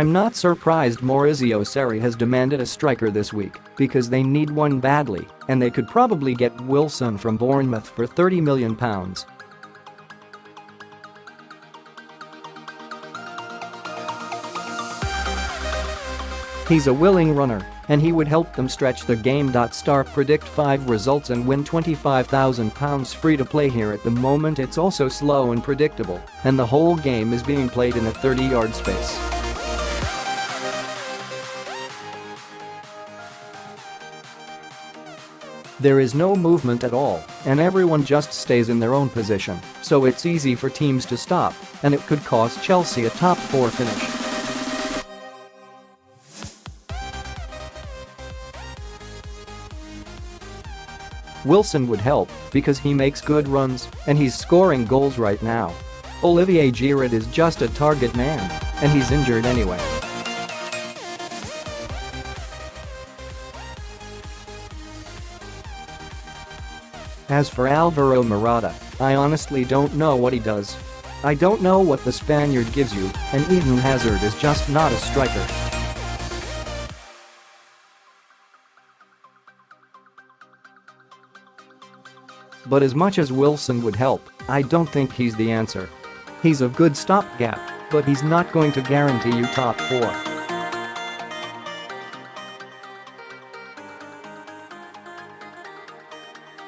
I'm not surprised Maurizio Sarri has demanded a striker this week because they need one badly and they could probably get Wilson from Bournemouth for £30 million. He's a willing runner and he would help them stretch the game. Star predict 5 results and win £25,000 free to play. Here at the moment it's also slow and predictable and the whole game is being played in a 30-yard space. There is no movement at all and everyone just stays in their own position, so it's easy for teams to stop and it could cost Chelsea a top 4 finish. Wilson would help because he makes good runs and he's scoring goals right now. Olivier Giroud is just a target man and he's injured anyway. As for Alvaro Morata, I honestly don't know what he does. I don't know what the Spaniard gives you, and Eden Hazard is just not a striker. But as much as Wilson would help, I don't think he's the answer. He's a good stopgap, but he's not going to guarantee you top 4.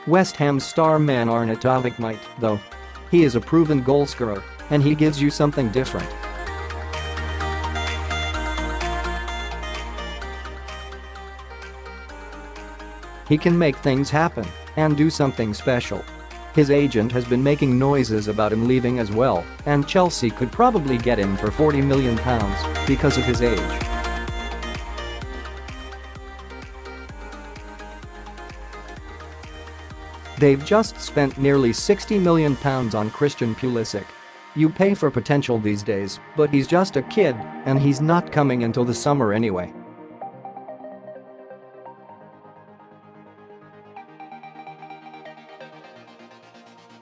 West Ham's star man Arnautovic might, though. He is a proven goalscorer, and he gives you something different. He can make things happen and do something special. His agent has been making noises about him leaving as well, and Chelsea could probably get him for £40 million because of his age. They've just spent nearly £60 million on Christian Pulisic. You pay for potential these days, but he's just a kid and he's not coming until the summer anyway.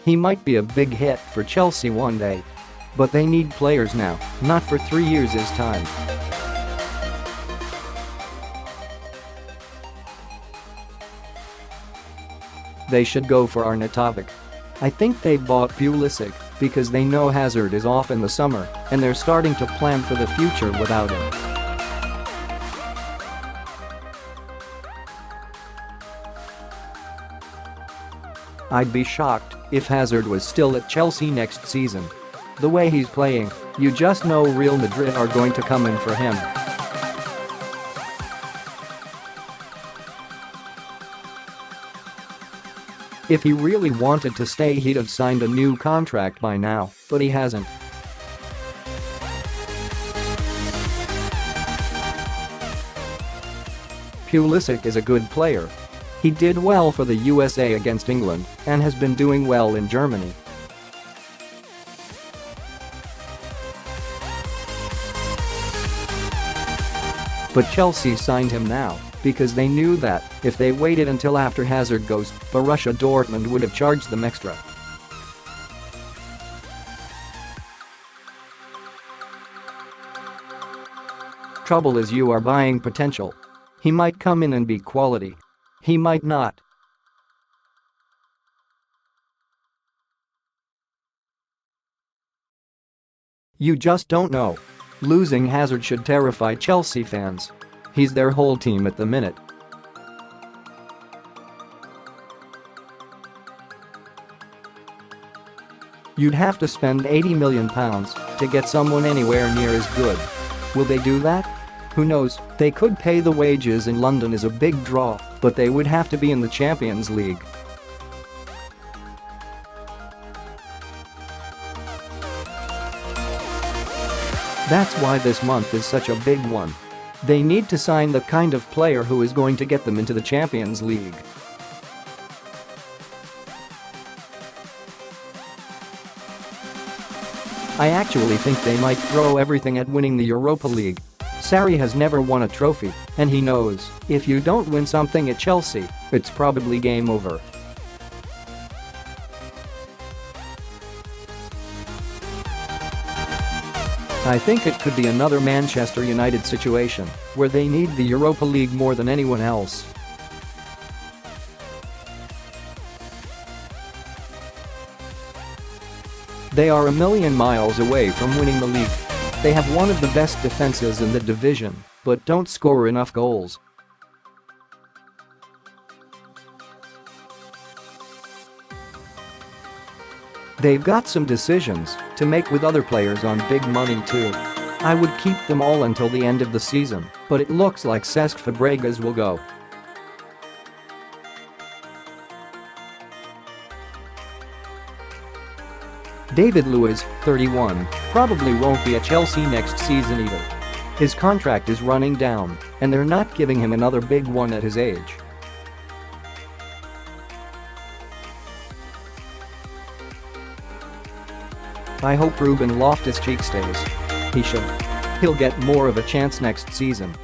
He might be a big hit for Chelsea one day. But they need players now, not for 3 years' time. They should go for Arnautovic. I think they bought Pulisic because they know Hazard is off in the summer and they're starting to plan for the future without him. I'd be shocked if Hazard was still at Chelsea next season. The way he's playing, you just know Real Madrid are going to come in for him. If he really wanted to stay, he'd have signed a new contract by now, but he hasn't. Pulisic is a good player. He did well for the USA against England and has been doing well in Germany. But Chelsea signed him now because they knew that if they waited until after Hazard goes, Borussia Dortmund would have charged them extra. Trouble is you are buying potential. He might come in and be quality. He might not. You just don't know. Losing Hazard should terrify Chelsea fans. He's their whole team at the minute. You'd have to spend £80 million to get someone anywhere near as good. Will they do that? Who knows, they could pay. The wages in London is a big draw, but they would have to be in the Champions League. That's why this month is such a big one. They need to sign the kind of player who is going to get them into the Champions League. I actually think they might throw everything at winning the Europa League. Sarri has never won a trophy, and he knows, if you don't win something at Chelsea, it's probably game over. I think it could be another Manchester United situation, where they need the Europa League more than anyone else. They are a million miles away from winning the league. They have one of the best defenses in the division, but don't score enough goals. They've got some decisions to make with other players on big money too. I would keep them all until the end of the season, but it looks like Cesc Fabregas will go. David Luiz, 31, probably won't be at Chelsea next season either. His contract is running down, and they're not giving him another big one at his age. I hope Ruben Loftus-Cheek stays. He should. He'll get more of a chance next season.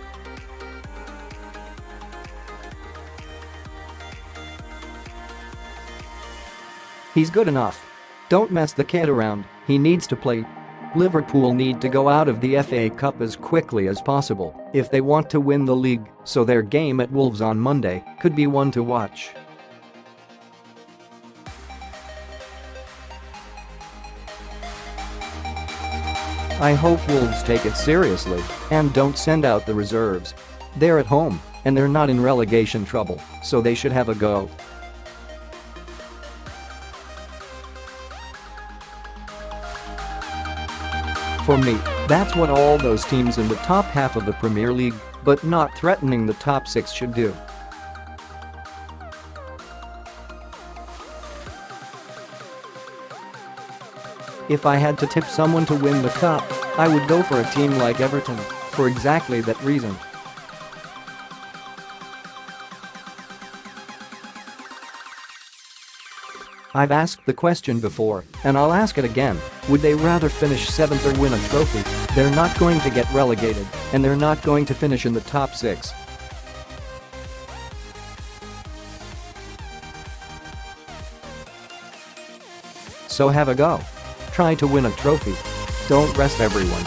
He's good enough. Don't mess the kid around, he needs to play. Liverpool need to go out of the FA Cup as quickly as possible if they want to win the league, so their game at Wolves on Monday could be one to watch. I hope Wolves take it seriously and don't send out the reserves. They're at home and they're not in relegation trouble, so they should have a go. For me, that's what all those teams in the top half of the Premier League, but not threatening the top 6, should do. If I had to tip someone to win the cup, I would go for a team like Everton, for exactly that reason. I've asked the question before, and I'll ask it again, would they rather finish 7th or win a trophy? They're not going to get relegated, and they're not going to finish in the top 6. So have a go. Try to win a trophy. Don't rest everyone.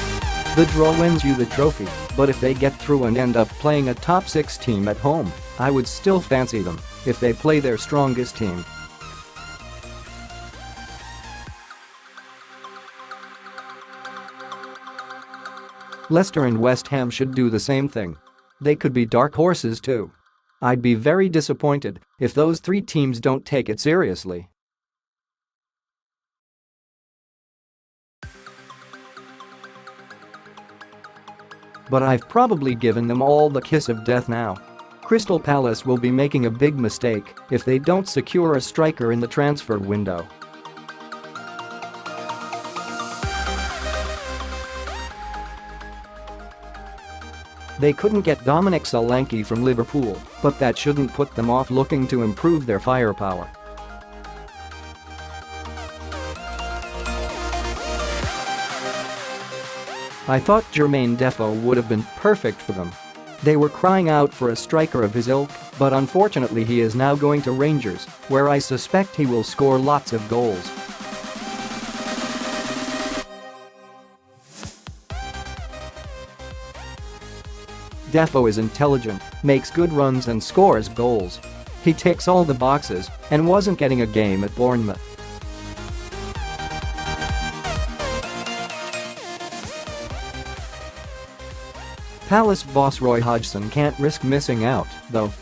The draw wins you the trophy, but if they get through and end up playing a top 6 team at home, I would still fancy them if they play their strongest team. Leicester and West Ham should do the same thing. They could be dark horses too. I'd be very disappointed if those 3 teams don't take it seriously. But I've probably given them all the kiss of death now. Crystal Palace will be making a big mistake if they don't secure a striker in the transfer window. They couldn't get Dominic Solanke from Liverpool, but that shouldn't put them off looking to improve their firepower. I thought Jermaine Defoe would have been perfect for them. They were crying out for a striker of his ilk, but unfortunately he is now going to Rangers, where I suspect he will score lots of goals. Defoe is intelligent, makes good runs and scores goals. He ticks all the boxes and wasn't getting a game at Bournemouth. Palace boss Roy Hodgson can't risk missing out, though.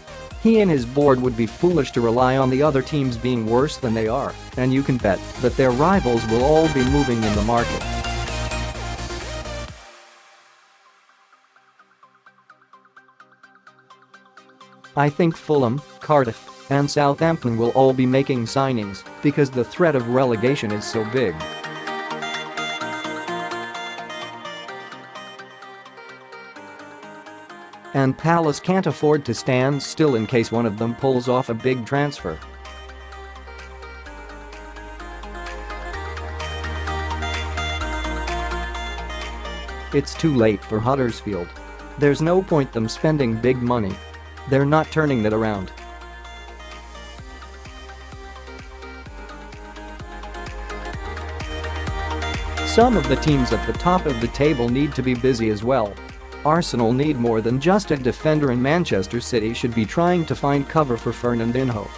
He and his board would be foolish to rely on the other teams being worse than they are, and you can bet that their rivals will all be moving in the market. I think Fulham, Cardiff, and Southampton will all be making signings because the threat of relegation is so big. And Palace can't afford to stand still in case one of them pulls off a big transfer. It's too late for Huddersfield. There's no point them spending big money. They're not turning that around. Some of the teams at the top of the table need to be busy as well. Arsenal need more than just a defender, and Manchester City should be trying to find cover for Fernandinho.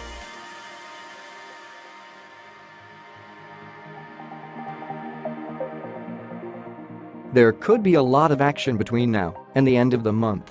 There could be a lot of action between now and the end of the month.